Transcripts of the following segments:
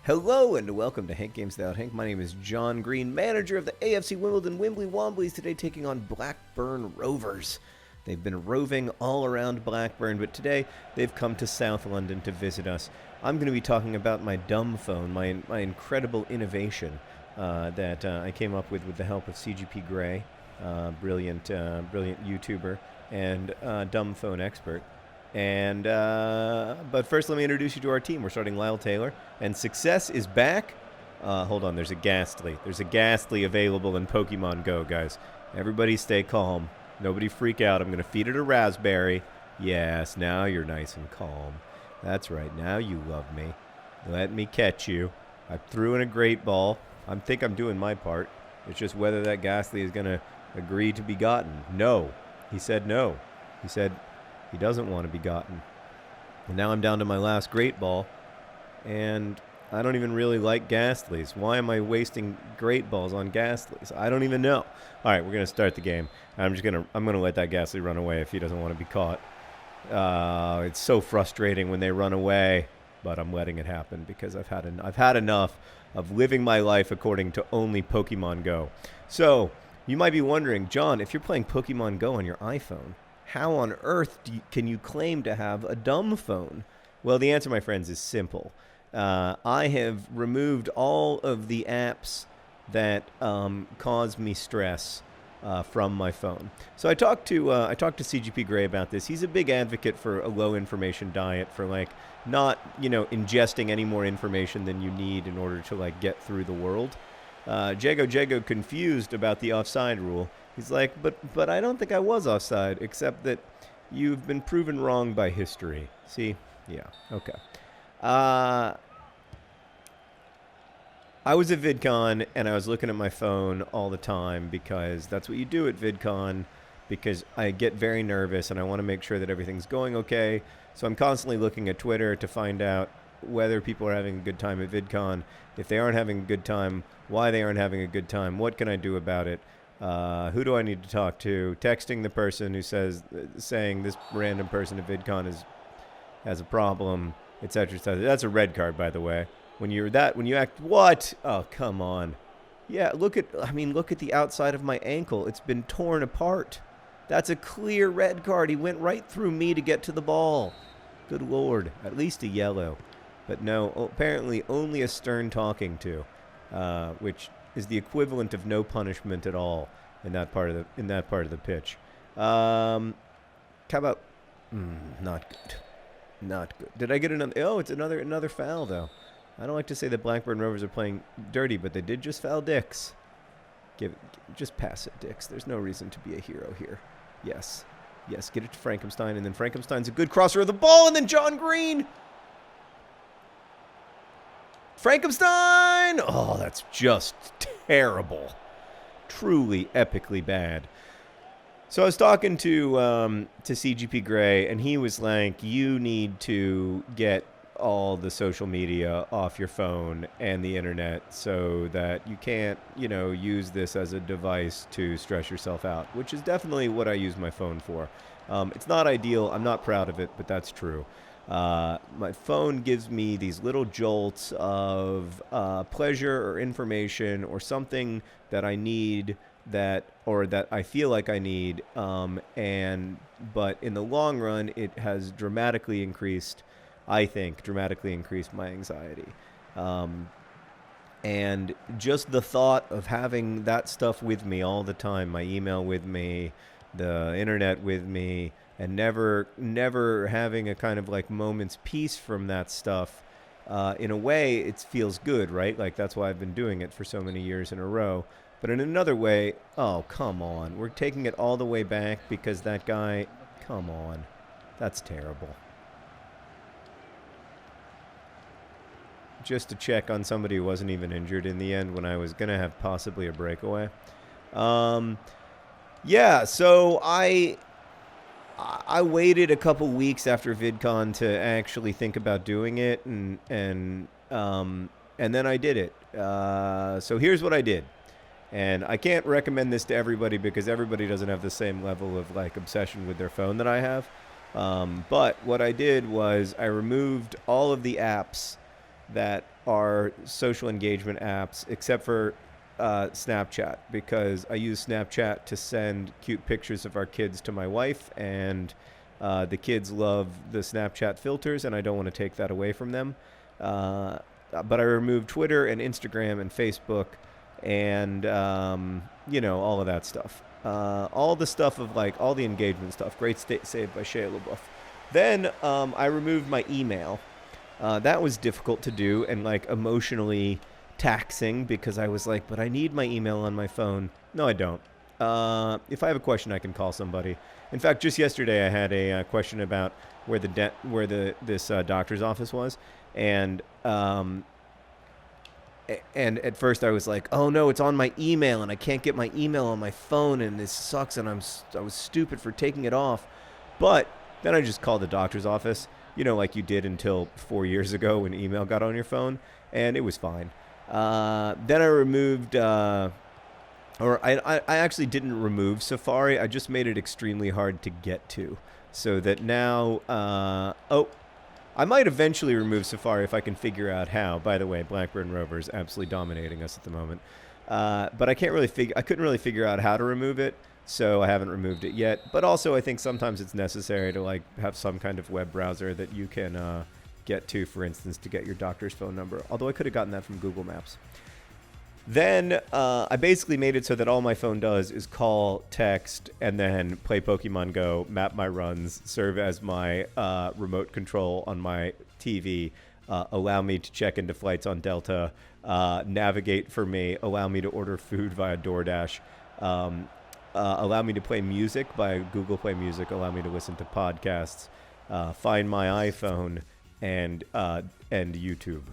Hello and welcome to Hank Games Without Hank. My name is John Green, manager of the AFC Wimbledon Wimbly Womblys, today taking on Blackburn Rovers. They've been roving all around Blackburn, but today they've come to South London to visit us. I'm going to be talking about my dumb phone, my incredible innovation that I came up with the help of CGP Grey, brilliant YouTuber and dumb phone expert. And but first, let me introduce you to our team. We're starting Lyle Taylor, and Success is back. Hold on, there's a Ghastly. There's a Ghastly available in Pokemon Go, guys. Everybody stay calm. Nobody freak out. I'm going to feed it a raspberry. Yes, now you're nice and calm. That's right, now you love me. Let me catch you. I threw in a great ball. I think I'm doing my part. It's just whether that Ghastly is going to agree to be gotten. No. He said no. He said he doesn't want to be gotten. And now I'm down to my last great ball, and I don't even really like Ghastlies. Why am I wasting great balls on Ghastlies? I don't even know. All right, we're gonna start the game. I'm gonna let that Ghastly run away if he doesn't want to be caught. It's so frustrating when they run away, but I'm letting it happen because I've had enough of living my life according to only Pokemon Go. So you might be wondering, John, if you're playing Pokemon Go on your iPhone, how on earth can you claim to have a dumb phone? Well, the answer, my friends, is simple. I have removed all of the apps that cause me stress from my phone. So I talked to CGP Grey about this. He's a big advocate for a low information diet, for not ingesting any more information than you need in order to get through the world. Jago confused about the offside rule. He's like, but I don't think I was offside, except that you've been proven wrong by history. See? Yeah. Okay. I was at VidCon, and I was looking at my phone all the time because that's what you do at VidCon, because I get very nervous, and I want to make sure that everything's going okay. So I'm constantly looking at Twitter to find out whether people are having a good time at VidCon. If they aren't having a good time, why they aren't having a good time, what can I do about it? Who do I need to talk to? Texting the person who saying this random person at VidCon has a problem, etc., etc. That's a red card, by the way. When you act, what? Oh, come on. Yeah, look at the outside of my ankle. It's been torn apart. That's a clear red card. He went right through me to get to the ball. Good Lord. At least a yellow. But no, apparently only a stern talking to, which is the equivalent of no punishment at all in that part of the pitch. How about not good. Not good. Did I get another? Oh, it's another foul though. I don't like to say that Blackburn Rovers are playing dirty, but they did just foul Dix. Just pass it, Dix. There's no reason to be a hero here. Yes, get it to Frankenstein, and then Frankenstein's a good crosser of the ball, and then John Green. Frankenstein! Oh, that's just terrible. Truly epically bad. So I was talking to CGP Grey, and he was like, you need to get all the social media off your phone and the internet so that you can't, use this as a device to stress yourself out, which is definitely what I use my phone for. It's not ideal. I'm not proud of it, but that's true. My phone gives me these little jolts of pleasure or information or something that I need that I feel like I need, but in the long run, it has dramatically increased my anxiety. And just the thought of having that stuff with me all the time, my email with me, the internet with me, and never having a kind of moment's peace from that stuff, in a way, it feels good, right? That's why I've been doing it for so many years in a row. But in another way, oh, come on. We're taking it all the way back because that guy, come on. That's terrible. Just to check on somebody who wasn't even injured in the end when I was going to have possibly a breakaway. Yeah, so I waited a couple weeks after VidCon to actually think about doing it, and then I did it. So here's what I did. And I can't recommend this to everybody because everybody doesn't have the same level of obsession with their phone that I have. But what I did was I removed all of the apps that are social engagement apps, except for Snapchat, because I use Snapchat to send cute pictures of our kids to my wife, and the kids love the Snapchat filters, and I don't want to take that away from them. But I removed Twitter and Instagram and Facebook and, all of that stuff. All the stuff of, like, all the engagement stuff. Great save by Shia LaBeouf. Then I removed my email. That was difficult to do and, like, emotionally taxing, because I was like, but I need my email on my phone. No, I don't. If I have a question, I can call somebody. In fact, just yesterday I had a question about where this doctor's office was, and at first I was like, oh no, it's on my email and I can't get my email on my phone and this sucks, and I was stupid for taking it off. But then I just called the doctor's office, like you did until 4 years ago when email got on your phone, and it was fine. Then I removed, I actually didn't remove Safari. I just made it extremely hard to get to, so that now, I might eventually remove Safari if I can figure out how. By the way, Blackburn Rovers absolutely dominating us at the moment. But I couldn't really figure out how to remove it, so I haven't removed it yet. But also, I think sometimes it's necessary to, like, have some kind of web browser that you can get to, for instance, to get your doctor's phone number. Although I could have gotten that from Google Maps. Then I basically made it so that all my phone does is call, text, and then play Pokemon Go, map my runs, serve as my remote control on my TV, allow me to check into flights on Delta, navigate for me, allow me to order food via DoorDash, allow me to play music by Google Play Music, allow me to listen to podcasts, find my iPhone, and YouTube.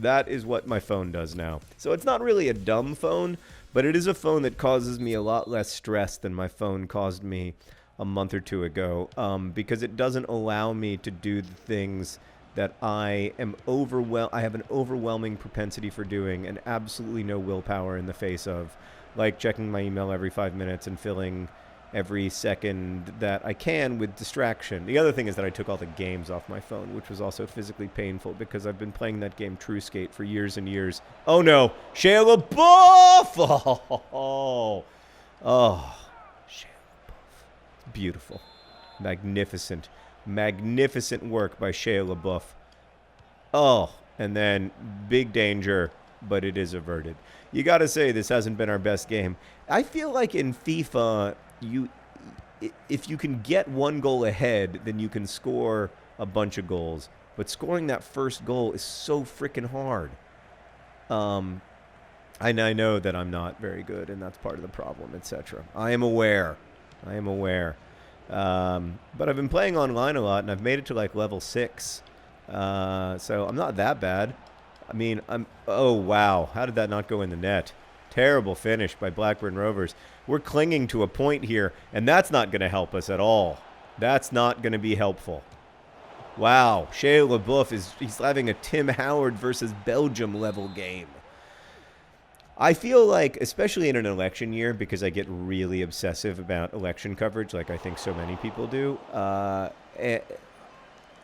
That is what my phone does now. So it's not really a dumb phone, but it is a phone that causes me a lot less stress than my phone caused me a month or two ago, because it doesn't allow me to do the things that I have an overwhelming propensity for doing and absolutely no willpower in the face of, like checking my email every 5 minutes and filling every second that I can with distraction. The other thing is that I took all the games off my phone, which was also physically painful because I've been playing that game True Skate for years and years. Oh no, Shia LaBeouf! Oh, Shia LaBeouf. Beautiful. Magnificent work by Shia LaBeouf. Oh, and then big danger, but it is averted. You gotta say, this hasn't been our best game. I feel like in FIFA, if you can get one goal ahead, then you can score a bunch of goals. But scoring that first goal is so freaking hard. I know that I'm not very good, and that's part of the problem, etc. I am aware. But I've been playing online a lot, and I've made it to like level 6. So I'm not that bad. I mean, oh wow, how did that not go in the net? Terrible finish by Blackburn Rovers. We're clinging to a point here, and that's not going to help us at all. That's not going to be helpful. Wow, Shia LaBeouf he's having a Tim Howard versus Belgium level game. I feel like, especially in an election year, because I get really obsessive about election coverage, like I think so many people do,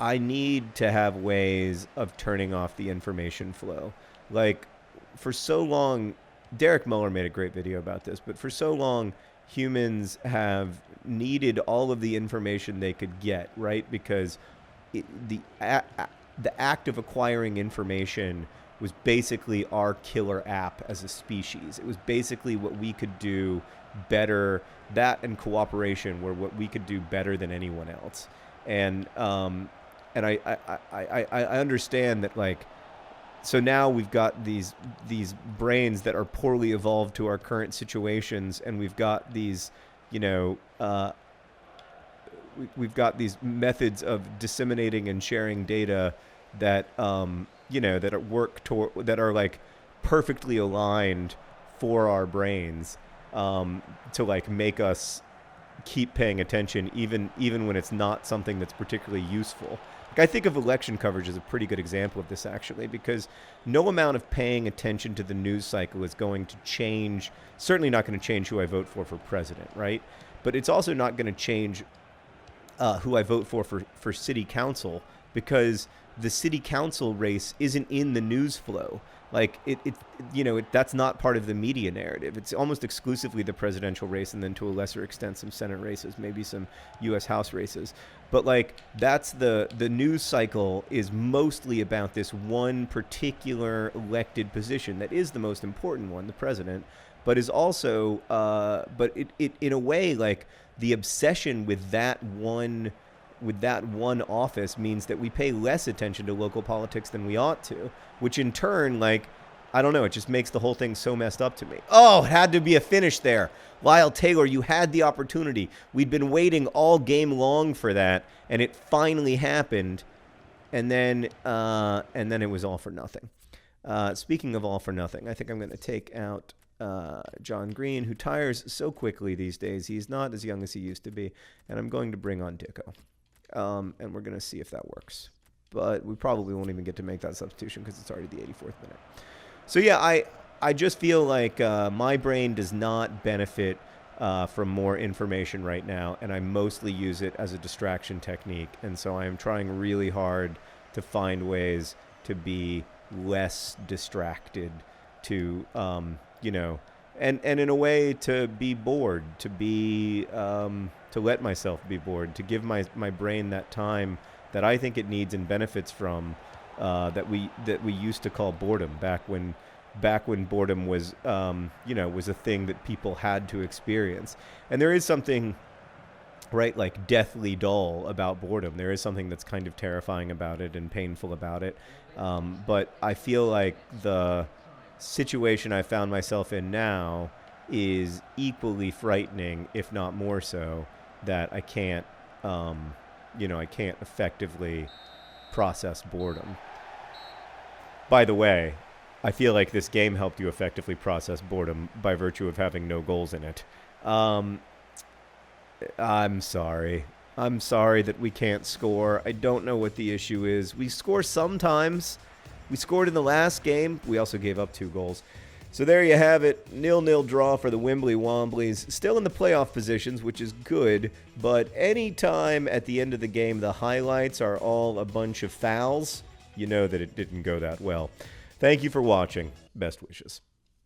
I need to have ways of turning off the information flow. Like, for so long, Derek Muller made a great video about this, but for so long, humans have needed all of the information they could get, right? Because the act of acquiring information was basically our killer app as a species. It was basically what we could do better. That and cooperation were what we could do better than anyone else. And I understand that, like, so now we've got these brains that are poorly evolved to our current situations, and we've got these, we've got these methods of disseminating and sharing data that that are like perfectly aligned for our brains, to like make us keep paying attention even when it's not something that's particularly useful. Like, I think of election coverage as a pretty good example of this, actually, because no amount of paying attention to the news cycle is going to change, certainly not going to change who I vote for president, right? But it's also not going to change who I vote for city council, because the city council race isn't in the news flow. Like that's not part of the media narrative. It's almost exclusively the presidential race, and then to a lesser extent some Senate races, maybe some U.S. House races. But like that's the news cycle is mostly about this one particular elected position that is the most important one, the president, but is also but it in a way, like the obsession with that one office means that we pay less attention to local politics than we ought to, which in turn, like, I don't know, it just makes the whole thing so messed up to me. Oh, it had to be a finish there. Lyle Taylor, you had the opportunity. We'd been waiting all game long for that, and it finally happened, and then it was all for nothing. Speaking of all for nothing, I think I'm going to take out John Green, who tires so quickly these days. He's not as young as he used to be, and I'm going to bring on Dicko. And we're going to see if that works. But we probably won't even get to make that substitution because it's already the 84th minute. So, yeah, I just feel like my brain does not benefit from more information right now, and I mostly use it as a distraction technique. And so I am trying really hard to find ways to be less distracted, to, and in a way to be bored, to let myself be bored, to give my brain that time that I think it needs and benefits from, that we used to call boredom back when boredom was was a thing that people had to experience. And there is something, right, like deathly dull about boredom. There is something that's kind of terrifying about it and painful about it. But I feel like the situation I found myself in now is equally frightening, if not more so, that I can't, I can't effectively process boredom. By the way, I feel like this game helped you effectively process boredom by virtue of having no goals in it. I'm sorry. I'm sorry that we can't score. I don't know what the issue is. We score sometimes. We scored in the last game. We also gave up 2 goals. So there you have it. 0-0 draw for the Wimbly Womblys. Still in the playoff positions, which is good. But anytime at the end of the game the highlights are all a bunch of fouls, you know that it didn't go that well. Thank you for watching. Best wishes.